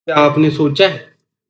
क्या आपने सोचा है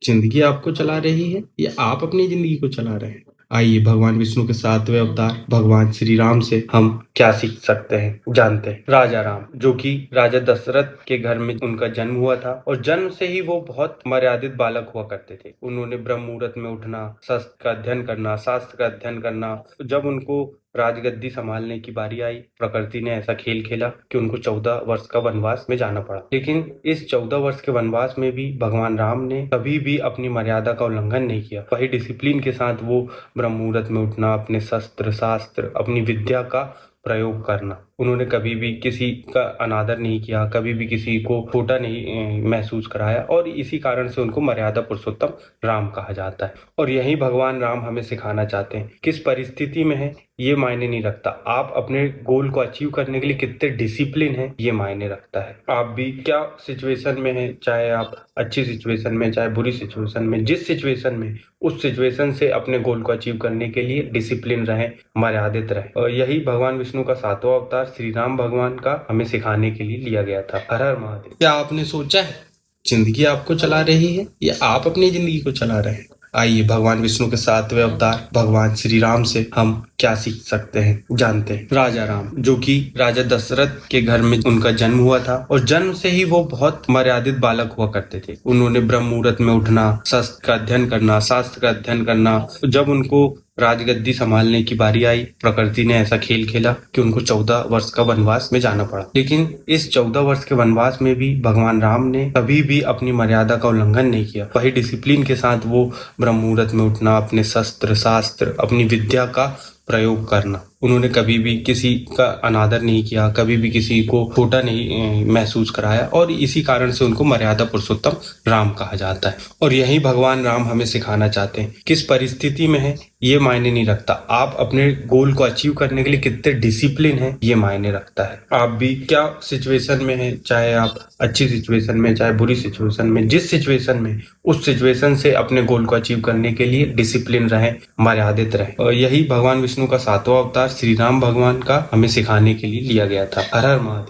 जिंदगी आपको चला रही है या आप अपनी जिंदगी को चला रहे हैं? आइए भगवान विष्णु के 7वें अवतार भगवान श्री राम से हम क्या सीख सकते हैं जानते हैं। राजा राम जो कि राजा दशरथ के घर में उनका जन्म हुआ था और जन्म से ही वो बहुत मर्यादित बालक हुआ करते थे। उन्होंने ब्रह्म मुहूर्त में उठना, शस्त्र का अध्ययन करना, शास्त्र का अध्ययन करना। जब उनको राजगद्दी संभालने की बारी आई, प्रकृति ने ऐसा खेल खेला कि उनको 14 वर्ष का वनवास में जाना पड़ा। लेकिन इस 14 वर्ष के वनवास में भी भगवान राम ने कभी भी अपनी मर्यादा का उल्लंघन नहीं किया। वही डिसिप्लिन के साथ वो ब्रह्म मुहूर्त में उठना, अपने शस्त्र शास्त्र, अपनी विद्या का प्रयोग करना। उन्होंने कभी भी किसी का अनादर नहीं किया, कभी भी किसी को छोटा नहीं महसूस कराया और इसी कारण से उनको मर्यादा पुरुषोत्तम राम कहा जाता है। और यही भगवान राम हमें सिखाना चाहते हैं। किस परिस्थिति में है ये मायने नहीं रखता, आप अपने गोल को अचीव करने के लिए कितने डिसिप्लिन है ये मायने रखता है। आप भी क्या सिचुएशन में है, चाहे आप अच्छी सिचुएशन में चाहे बुरी सिचुएशन में, जिस सिचुएशन में उस सिचुएशन से अपने गोल को अचीव करने के लिए डिसिप्लिन रहे, मर्यादित रहे। और यही भगवान विष्णु का 7वां अवतार श्री राम भगवान का हमें सिखाने के लिए लिया गया था। हर हर महादेव। क्या आपने सोचा है जिंदगी आपको चला रही है या आप अपनी जिंदगी को चला रहे हैं? आइए भगवान विष्णु के 7वें अवतार भगवान श्री राम से हम क्या सीख सकते हैं जानते हैं। राजा राम जो कि राजा दशरथ के घर में उनका जन्म हुआ था और जन्म से ही वो बहुत मर्यादित बालक हुआ करते थे। उन्होंने ब्रह्म मुहूर्त में उठना, शस्त्र का अध्ययन करना, शास्त्र का अध्ययन करना। जब उनको राजगद्दी संभालने की बारी आई, प्रकृति ने ऐसा खेल खेला कि उनको 14 वर्ष का वनवास में जाना पड़ा। लेकिन इस 14 वर्ष के वनवास में भी भगवान राम ने कभी भी अपनी मर्यादा का उल्लंघन नहीं किया। वही डिसिप्लिन के साथ वो ब्रह्म मुहूर्त में उठना, अपने शस्त्र शास्त्र, अपनी विद्या का प्रयोग करना। उन्होंने कभी भी किसी का अनादर नहीं किया, कभी भी किसी को छोटा नहीं महसूस कराया और इसी कारण से उनको मर्यादा पुरुषोत्तम राम कहा जाता है। और यही भगवान राम हमें सिखाना चाहते हैं। किस परिस्थिति में है ये मायने नहीं रखता, आप अपने गोल को अचीव करने के लिए कितने डिसिप्लिन है ये मायने रखता है। आप भी क्या सिचुएशन में है, चाहे आप अच्छी सिचुएशन में चाहे बुरी सिचुएशन में, जिस सिचुएशन में उस सिचुएशन से अपने गोल को अचीव करने के लिए डिसिप्लिन रहे, मर्यादित रहे। और यही भगवान विष्णु का 7वां अवतार श्री राम भगवान का हमें सिखाने के लिए लिया गया था। हर हर महादेव।